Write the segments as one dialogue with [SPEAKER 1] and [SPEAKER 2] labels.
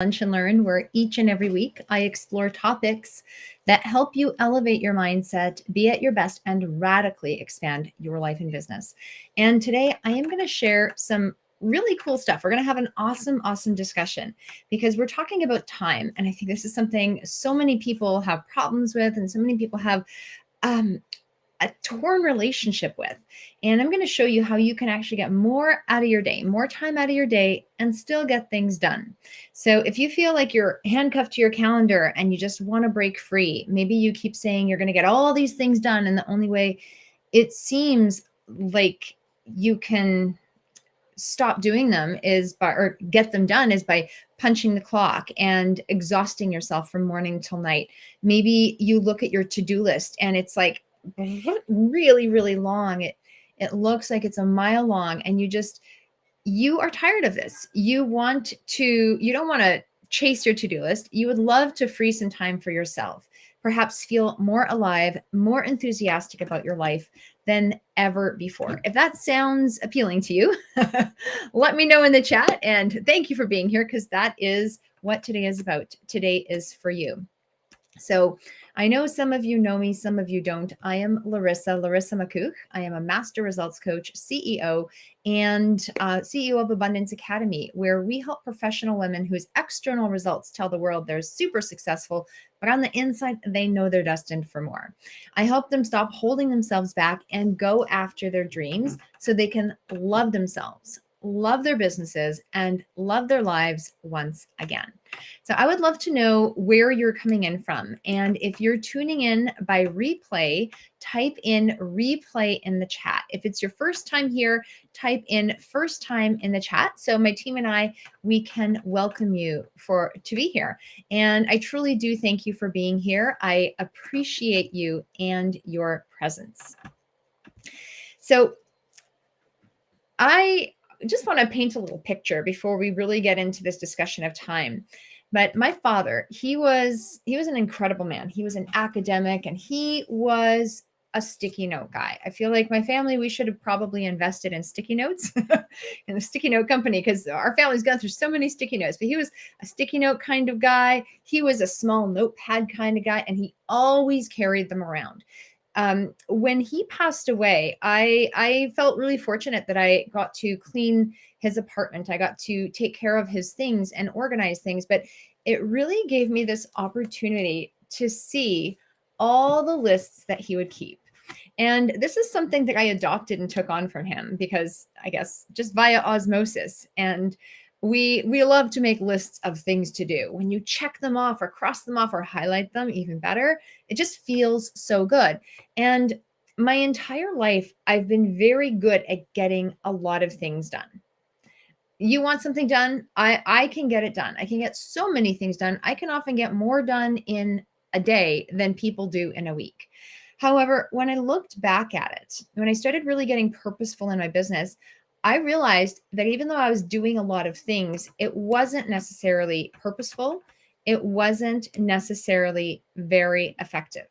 [SPEAKER 1] Lunch and Learn, where each and every week I explore topics that help you elevate your mindset, be at your best, and radically expand your life and business. And today I am going to share some really cool stuff. We're going to have an awesome discussion because we're talking about time. And I think this is something so many people have problems with, and so many people have um, a torn relationship with. And I'm going to show you how you can actually get more out of your day, more time out of your day, and still get things done. So if you feel like you're handcuffed to your calendar and you just want to break free, maybe you keep saying you're going to get all these things done, and the only way it seems like you can stop doing them is by, or get them done, is by punching the clock and exhausting yourself from morning till night. Maybe you look at your to-do list and it's like really long. It looks like it's a mile long, and you are tired of this. You don't want to chase your to-do list. You would love to free some time for yourself, perhaps feel more alive, more enthusiastic about your life than ever before. If that sounds appealing to you, let me know in the chat. And thank you for being here, because that is what today is about. Today is for you. So I know some of you know me, some of you don't. I am Larissa McCook. I am a master results coach, CEO, and CEO of Abundance Academy, where we help professional women whose external results tell the world they're super successful, but on the inside, they know they're destined for more. I help them stop holding themselves back and go after their dreams so they can love themselves, love their businesses, and love their lives once again. So I would love to know where you're coming in from. And if you're tuning in by replay, type in replay in the chat. If it's your first time here, type in first time in the chat. So my team and I, we can welcome you to be here. And I truly do thank you for being here. I appreciate you and your presence. So I just want to paint a little picture before we really get into this discussion of time. But my father, he was an incredible man. He was an academic, and he was a sticky note guy. I feel like my family, we should have probably invested in sticky notes in the sticky note company, because our family's gone through so many sticky notes. But he was a sticky note kind of guy. He was a small notepad kind of guy, and he always carried them around. When he passed away, I felt really fortunate that I got to clean his apartment. I got to take care of his things and organize things, but it really gave me this opportunity to see all the lists that he would keep. And this is something that I adopted and took on from him, because I guess just via osmosis. And we love to make lists of things to do. When you check them off or cross them off or highlight them, even better, it just feels so good. And my entire life, I've been very good at getting a lot of things done. You want something done? I can get it done. I can get so many things done. I can often get more done in a day than people do in a week. However, when I looked back at it, when I started really getting purposeful in my business, I realized that even though I was doing a lot of things, it wasn't necessarily purposeful. It wasn't necessarily very effective.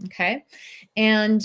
[SPEAKER 1] Okay. And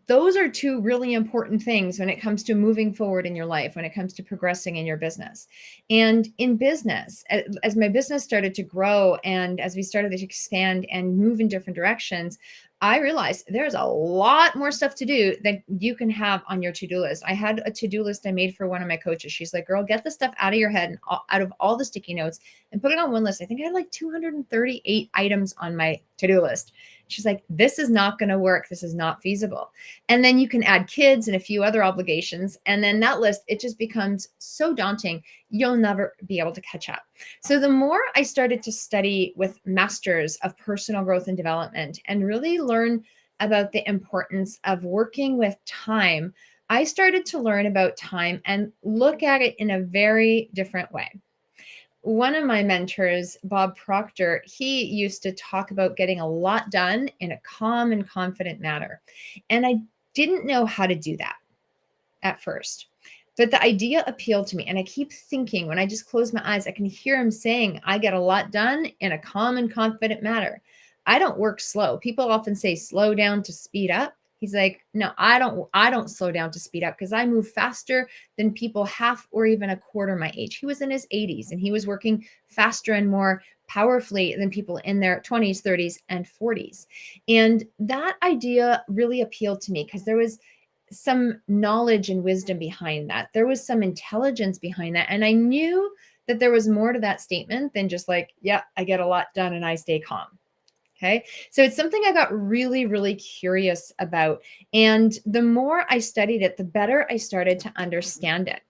[SPEAKER 1] those are two really important things when it comes to moving forward in your life, when it comes to progressing in your business. And in business, as my business started to grow and as we started to expand and move in different directions, I realized there's a lot more stuff to do than you can have on your to-do list. I had a to-do list I made for one of my coaches. She's like, girl, get the stuff out of your head and out of all the sticky notes and put it on one list. I think I had like 238 items on my to-do list. She's like, this is not going to work. This is not feasible. And then you can add kids and a few other obligations. And then that list, it just becomes so daunting. You'll never be able to catch up. So the more I started to study with masters of personal growth and development and really learn about the importance of working with time, I started to learn about time and look at it in a very different way. One of my mentors, Bob Proctor, he used to talk about getting a lot done in a calm and confident manner. And I didn't know how to do that at first. But the idea appealed to me. And I keep thinking, when I just close my eyes, I can hear him saying, I get a lot done in a calm and confident manner. I don't work slow. People often say slow down to speed up. He's like, no, I don't slow down to speed up because I move faster than people half or even a quarter my age. He was in his 80s and he was working faster and more powerfully than people in their 20s, 30s, and 40s. And that idea really appealed to me because there was some knowledge and wisdom behind that. There was some intelligence behind that. And I knew that there was more to that statement than just like, yeah, I get a lot done and I stay calm. Okay. So it's something I got really, really curious about. And the more I studied it, the better I started to understand it.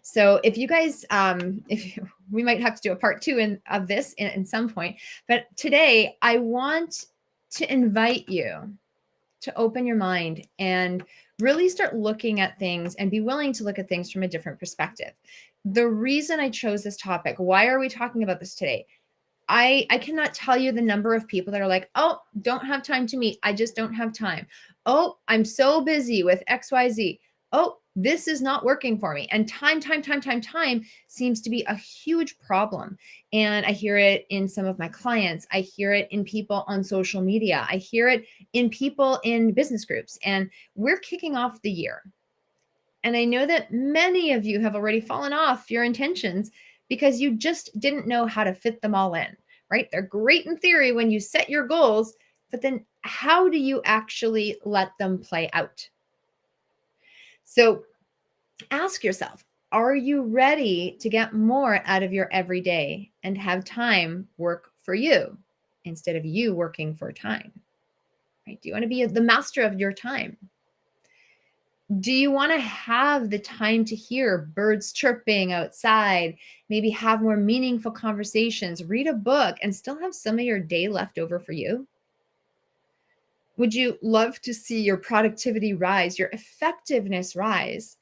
[SPEAKER 1] So if you guys, we might have to do a part two of this in some point, but today I want to invite you to open your mind and really start looking at things and be willing to look at things from a different perspective. The reason I chose this topic, why are we talking about this today? I cannot tell you the number of people that are like, oh, don't have time to meet. I just don't have time. Oh, I'm so busy with XYZ. Oh, this is not working for me. And time seems to be a huge problem. And I hear it in some of my clients. I hear it in people on social media. I hear it in people in business groups. And we're kicking off the year. And I know that many of you have already fallen off your intentions because you just didn't know how to fit them all in, right? They're great in theory when you set your goals, but then how do you actually let them play out? So ask yourself, are you ready to get more out of your everyday and have time work for you instead of you working for time? Right? Do you want to be the master of your time? Do you want to have the time to hear birds chirping outside, maybe have more meaningful conversations, read a book, and still have some of your day left over for you? Would you love to see your productivity rise, your effectiveness rise,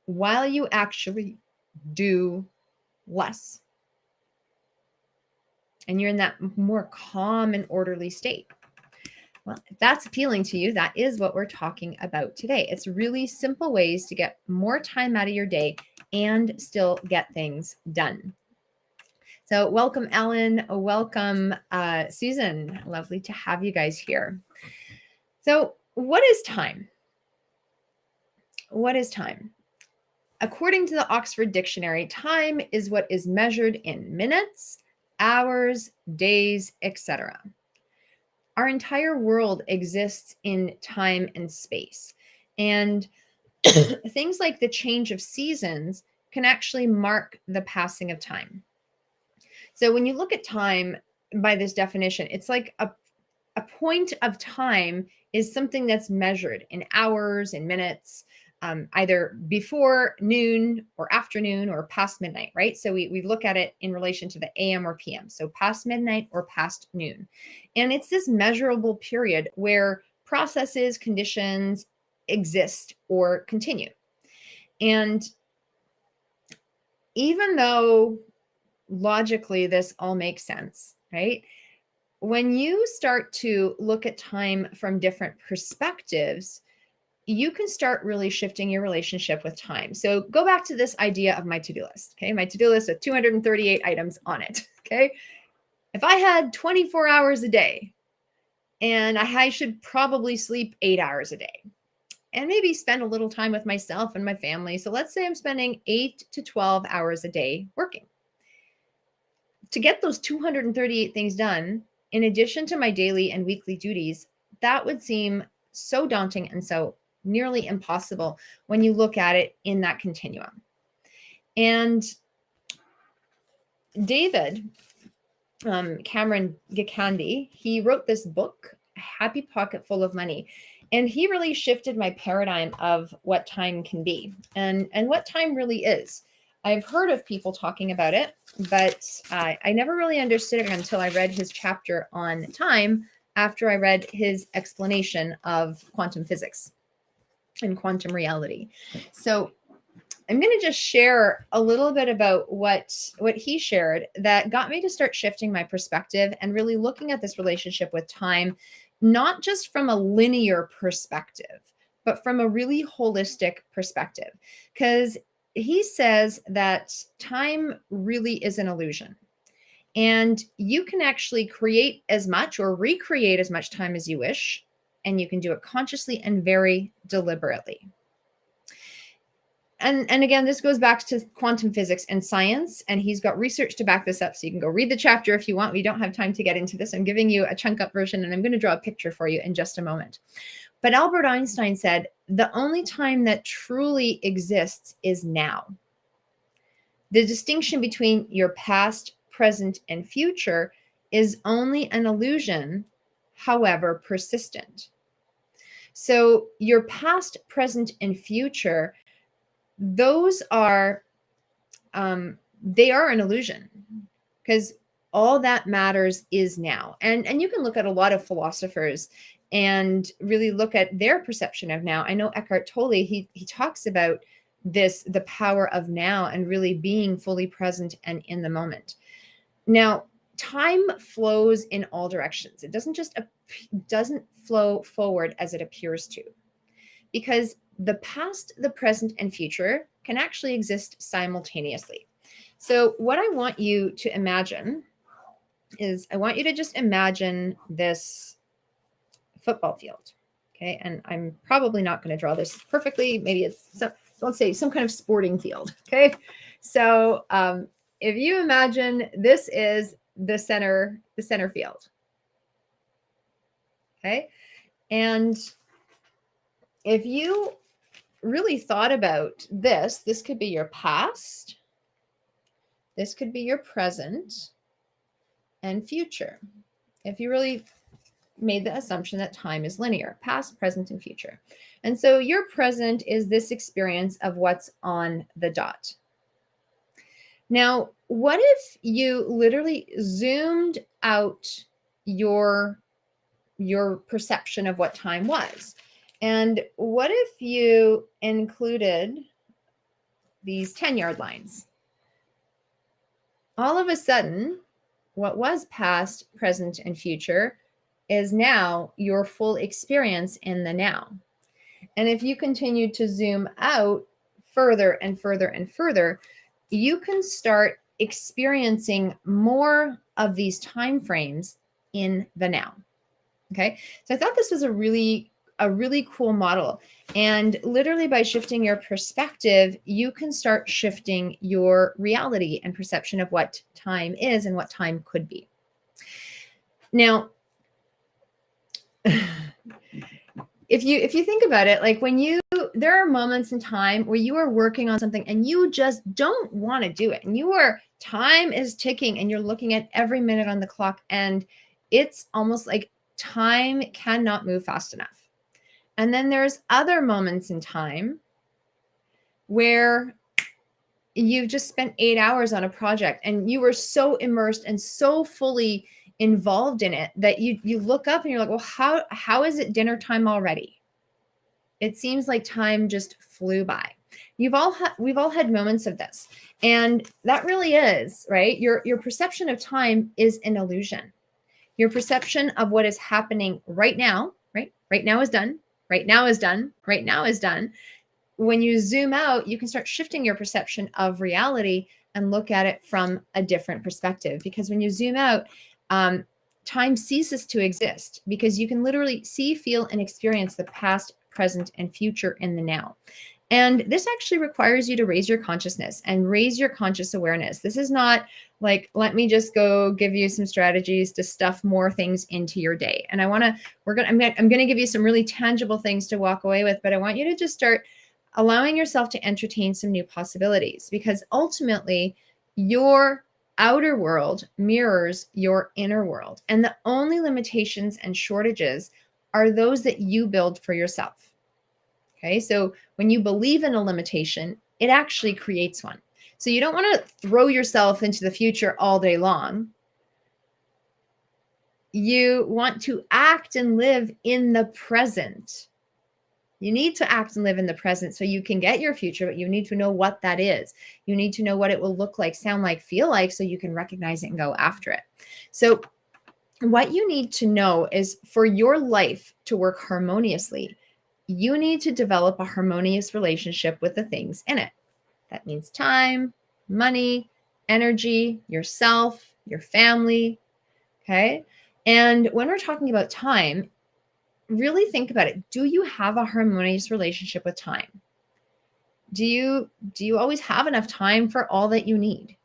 [SPEAKER 1] while you actually do less? And you're in that more calm and orderly state. Well, if that's appealing to you, that is what we're talking about today. It's really simple ways to get more time out of your day and still get things done. So welcome, Ellen. Welcome, Susan. Lovely to have you guys here. So what is time? What is time? According to the Oxford Dictionary, time is what is measured in minutes, hours, days, etc. Our entire world exists in time and space. And things like the change of seasons can actually mark the passing of time. So when you look at time by this definition, it's like a point of time is something that's measured in hours and minutes, either before noon or afternoon or past midnight, right? So we look at it in relation to the AM or PM. So past midnight or past noon. And it's this measurable period where processes, conditions exist or continue. And even though logically this all makes sense, right? When you start to look at time from different perspectives, you can start really shifting your relationship with time. So go back to this idea of my to-do list. Okay. My to-do list with 238 items on it. Okay. If I had 24 hours a day and I should probably sleep 8 hours a day and maybe spend a little time with myself and my family. So let's say I'm spending 8 to 12 hours a day working. To get those 238 things done, in addition to my daily and weekly duties, that would seem so daunting and so nearly impossible when you look at it in that continuum. And David Cameron Gikandi, he wrote this book, Happy Pocket Full of Money. And he really shifted my paradigm of what time can be and what time really is. I've heard of people talking about it, but I never really understood it until I read his chapter on time after I read his explanation of quantum physics and quantum reality. So I'm going to just share a little bit about what he shared that got me to start shifting my perspective and really looking at this relationship with time, not just from a linear perspective, but from a really holistic perspective. Because he says that time really is an illusion. And you can actually create as much or recreate as much time as you wish, and you can do it consciously and very deliberately. And again, this goes back to quantum physics and science, and he's got research to back this up. So you can go read the chapter if you want. We don't have time to get into this. I'm giving you a chunk up version, and I'm going to draw a picture for you in just a moment. But Albert Einstein said, the only time that truly exists is now. The distinction between your past, present, and future is only an illusion, however persistent. So your past, present, and future, those are they are an illusion, because all that matters is now. And you can look at a lot of philosophers and really look at their perception of now. I know Eckhart Tolle, he talks about this, the power of now, and really being fully present and in the moment. Now, time flows in all directions. It doesn't flow forward as it appears to, because the past, the present, and future can actually exist simultaneously. So what I want you to imagine is, I want you to just imagine this football field. Okay. And I'm probably not going to draw this perfectly. Maybe it's so let's say some kind of sporting field. Okay. So if you imagine this is the center field. Okay. And if you really thought about this could be your past, this could be your present and future. If you really made the assumption that time is linear, past, present, and future. And so your present is this experience of what's on the dot. Now, what if you literally zoomed out your perception of what time was? And what if you included these 10-yard lines? All of a sudden, what was past, present, and future is now your full experience in the now. And if you continue to zoom out further and further and further, you can start experiencing more of these time frames in the now. Okay. So I thought this was a really cool model. And literally by shifting your perspective, you can start shifting your reality and perception of what time is and what time could be. Now, if you think about it, like there are moments in time where you are working on something and you just don't want to do it, and time is ticking and you're looking at every minute on the clock, and it's almost like time cannot move fast enough. And then there's other moments in time where you've just spent 8 hours on a project and you were so immersed and so fully involved in it that you look up and you're like, well, how is it dinner time already? It seems like time just flew by. We've all had moments of this, and that really is, right? Your perception of time is an illusion. Your perception of what is happening right now, right? Right now is done. Right now is done. Right now is done. When you zoom out, you can start shifting your perception of reality and look at it from a different perspective. Because when you zoom out, time ceases to exist, because you can literally see, feel, and experience the past, present, and future in the now. And this actually requires you to raise your consciousness and raise your conscious awareness. This is not like, let me just go give you some strategies to stuff more things into your day. And I'm going to give you some really tangible things to walk away with, but I want you to just start allowing yourself to entertain some new possibilities, because ultimately your outer world mirrors your inner world. And the only limitations and shortages are those that you build for yourself. Okay, so when you believe in a limitation, it actually creates one. So you don't want to throw yourself into the future all day long. You want to act and live in the present. You need to act and live in the present so you can get your future, but you need to know what that is. You need to know what it will look like, sound like, feel like, so you can recognize it and go after it. So what you need to know is, for your life to work harmoniously, you need to develop a harmonious relationship with the things in it. That means time, money, energy, yourself, your family. Okay. And when we're talking about time, really think about it. Do you have a harmonious relationship with time? Do you always have enough time for all that you need?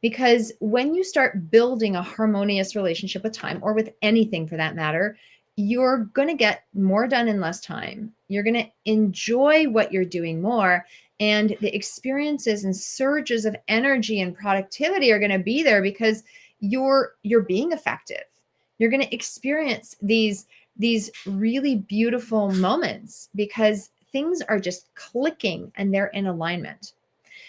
[SPEAKER 1] Because when you start building a harmonious relationship with time, or with anything for that matter, you're going to get more done in less time. You're going to enjoy what you're doing more. And the experiences and surges of energy and productivity are going to be there because you're being effective. You're going to experience these really beautiful moments because things are just clicking and they're in alignment.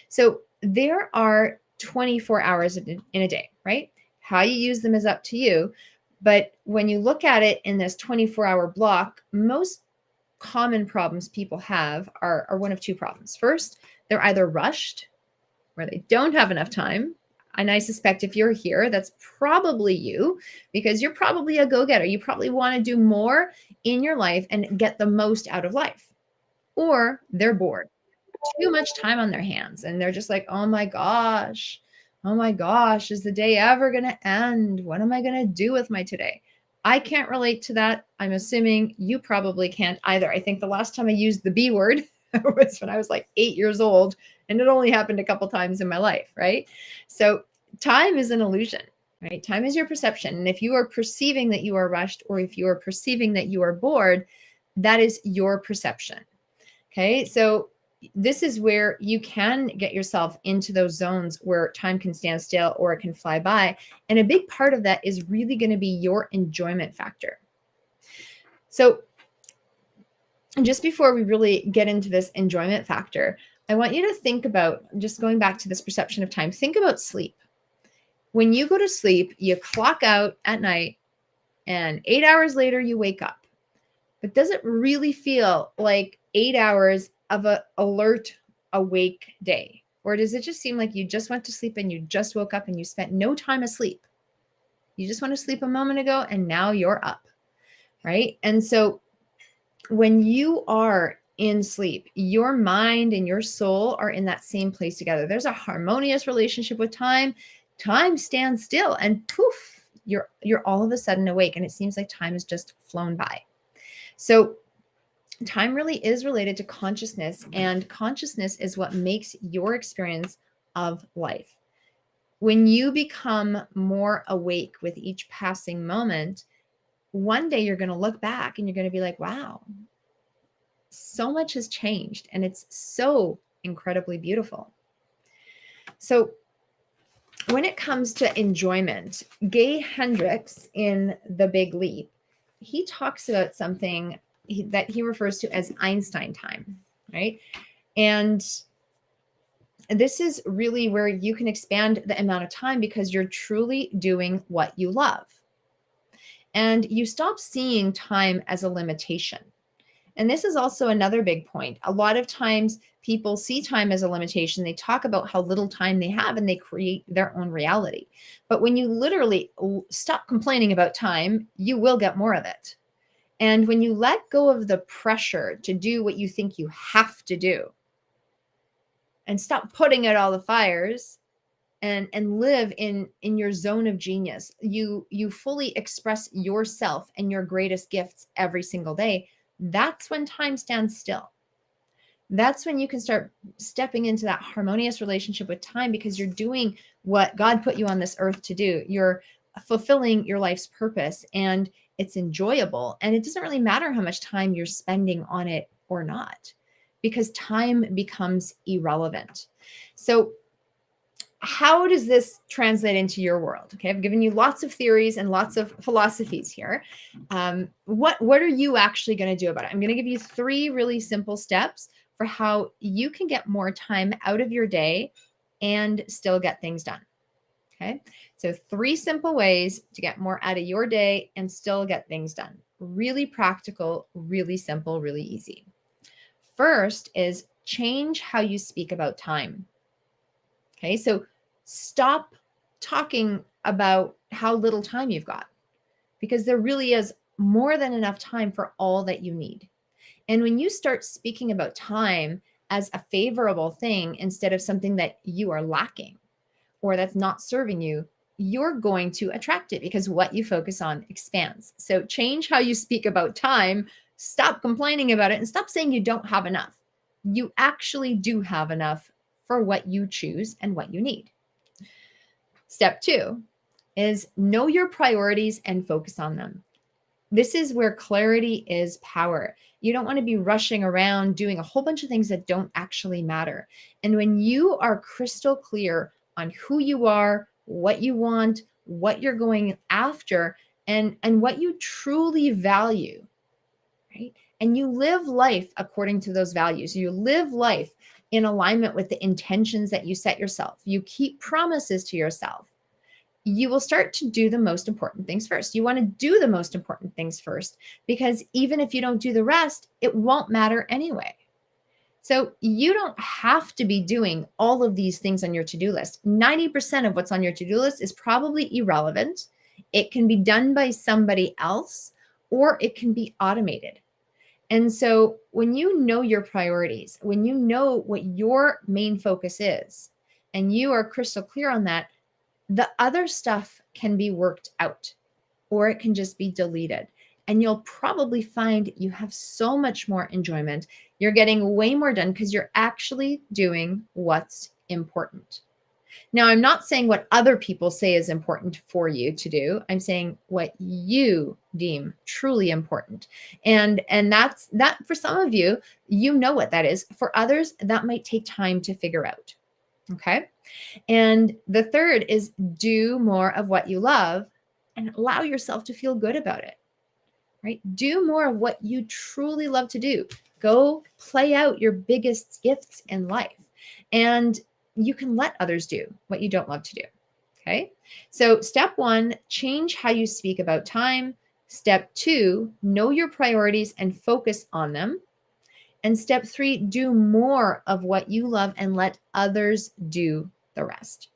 [SPEAKER 1] So there are 24 hours in a day, right? How you use them is up to you. But when you look at it in this 24-hour block, most common problems people have are one of two problems. First, they're either rushed, where they don't have enough time. And I suspect if you're here, that's probably you, because you're probably a go-getter. You probably want to do more in your life and get the most out of life. Or they're bored, too much time on their hands, and they're just like, oh my gosh, is the day ever going to end? What am I going to do with my today? I can't relate to that. I'm assuming you probably can't either. I think the last time I used the B word was when I was like 8 years old, and it only happened a couple times in my life, right? So time is an illusion, right? Time is your perception. And if you are perceiving that you are rushed, or if you are perceiving that you are bored, that is your perception. Okay, so this is where you can get yourself into those zones where time can stand still or it can fly by. And a big part of that is really going to be your enjoyment factor. So just before we really get into this enjoyment factor, I want you to think about, just going back to this perception of time, think about sleep. When you go to sleep, you clock out at night and 8 hours later you wake up. But does it really feel like 8 hours of an alert, awake day? Or does it just seem like you just went to sleep and you just woke up and you spent no time asleep? You just went to sleep a moment ago and now you're up, right? And so when you are in sleep, your mind and your soul are in that same place together. There's a harmonious relationship with time. Time stands still and poof, you're all of a sudden awake, and it seems like time has just flown by. So time really is related to consciousness, and consciousness is what makes your experience of life. When you become more awake with each passing moment, one day you're going to look back and you're going to be like, wow, so much has changed, and it's so incredibly beautiful. So when it comes to enjoyment, Gay Hendricks in The Big Leap, he talks about something that he refers to as Einstein time, right? And this is really where you can expand the amount of time because you're truly doing what you love. And you stop seeing time as a limitation. And this is also another big point. A lot of times people see time as a limitation. They talk about how little time they have and they create their own reality. But when you literally stop complaining about time, you will get more of it. And when you let go of the pressure to do what you think you have to do and stop putting out all the fires and live in your zone of genius, you fully express yourself and your greatest gifts every single day. That's when time stands still. That's when you can start stepping into that harmonious relationship with time, because you're doing what God put you on this earth to do. You're fulfilling your life's purpose, and it's enjoyable. And it doesn't really matter how much time you're spending on it or not, because time becomes irrelevant. So how does this translate into your world? Okay, I've given you lots of theories and lots of philosophies here. What are you actually going to do about it? I'm going to give you 3 really simple steps for how you can get more time out of your day and still get things done. Okay, so 3 simple ways to get more out of your day and still get things done. Really practical, really simple, really easy. First is change how you speak about time. Okay, so stop talking about how little time you've got, because there really is more than enough time for all that you need. And when you start speaking about time as a favorable thing instead of something that you are lacking or that's not serving you, you're going to attract it, because what you focus on expands. So change how you speak about time. Stop complaining about it and stop saying you don't have enough. You actually do have enough for what you choose and what you need. Step 2 is know your priorities and focus on them. This is where clarity is power. You don't want to be rushing around doing a whole bunch of things that don't actually matter. And when you are crystal clear on who you are, what you want, what you're going after, and what you truly value, right? And you live life according to those values. You live life in alignment with the intentions that you set yourself. You keep promises to yourself. You will start to do the most important things first. You want to do the most important things first, because even if you don't do the rest, it won't matter anyway. So you don't have to be doing all of these things on your to-do list. 90% of what's on your to-do list is probably irrelevant. It can be done by somebody else, or it can be automated. And so when you know your priorities, when you know what your main focus is, and you are crystal clear on that, the other stuff can be worked out, or it can just be deleted. And you'll probably find you have so much more enjoyment. You're getting way more done because you're actually doing what's important. Now, I'm not saying what other people say is important for you to do. I'm saying what you deem truly important. And that's that. For some of you, you know what that is. For others, that might take time to figure out. Okay. And the third is do more of what you love and allow yourself to feel good about it, right? Do more of what you truly love to do. Go play out your biggest gifts in life. And you can let others do what you don't love to do. Okay. So step 1, change how you speak about time. Step 2, know your priorities and focus on them. And step 3, do more of what you love and let others do the rest.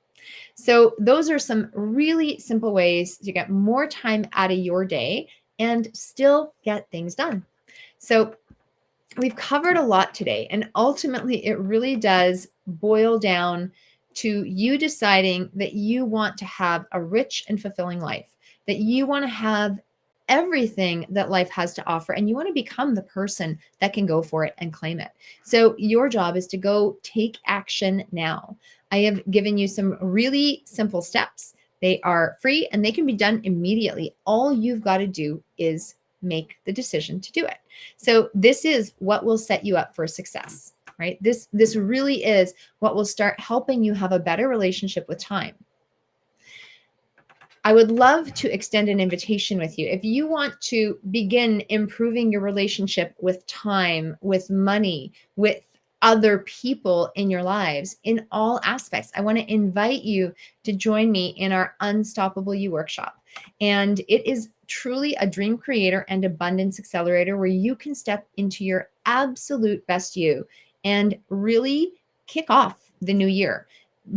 [SPEAKER 1] So those are some really simple ways to get more time out of your day and still get things done. So we've covered a lot today, and ultimately it really does boil down to you deciding that you want to have a rich and fulfilling life, that you want to have everything that life has to offer, and you want to become the person that can go for it and claim it. So your job is to go take action now. I have given you some really simple steps. They are free and they can be done immediately. All you've got to do is make the decision to do it. So this is what will set you up for success, right? This really is what will start helping you have a better relationship with time. I would love to extend an invitation with you. If you want to begin improving your relationship with time, with money, with other people in your lives, in all aspects, I want to invite you to join me in our Unstoppable You workshop. And it is truly a dream creator and abundance accelerator where you can step into your absolute best you and really kick off the new year.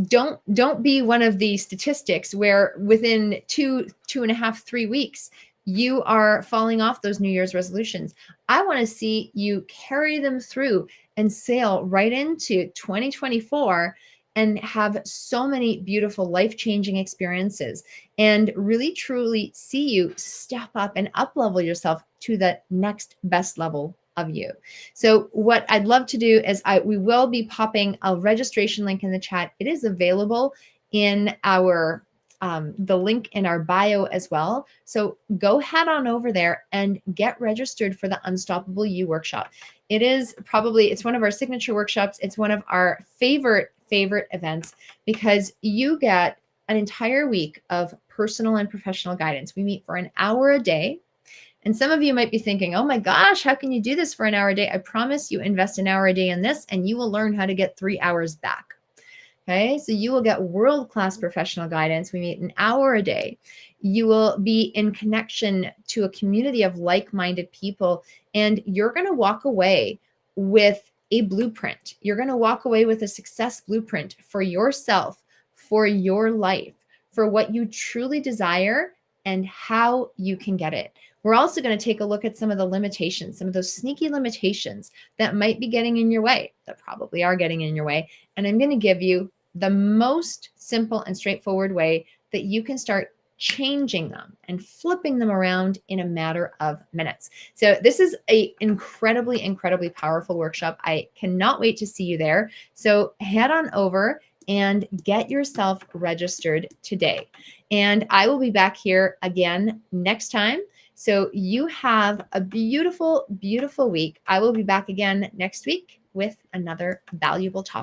[SPEAKER 1] Don't be one of the statistics where within 2.5, 3 weeks, you are falling off those New Year's resolutions. I want to see you carry them through and sail right into 2024 and have so many beautiful life-changing experiences, and really truly see you step up and up-level yourself to the next best level of you. So what I'd love to do is we will be popping a registration link in the chat. It is available in our the link in our bio as well. So go head on over there and get registered for the Unstoppable You workshop. It's one of our signature workshops. It's one of our favorite events because you get an entire week of personal and professional guidance. We meet for an hour a day. And some of you might be thinking, oh my gosh, how can you do this for an hour a day? I promise you invest an hour a day in this and you will learn how to get 3 hours back. Okay, so you will get world-class professional guidance. We meet an hour a day. You will be in connection to a community of like-minded people, and you're going to walk away with a blueprint. You're going to walk away with a success blueprint for yourself, for your life, for what you truly desire and how you can get it. We're also going to take a look at some of the limitations, some of those sneaky limitations that might be getting in your way, that probably are getting in your way. And I'm going to give you the most simple and straightforward way that you can start changing them and flipping them around in a matter of minutes. So this is a incredibly powerful workshop. I cannot wait to see you there. So head on over and get yourself registered today. And I will be back here again next time. So you have a beautiful week. I will be back again next week with another valuable topic.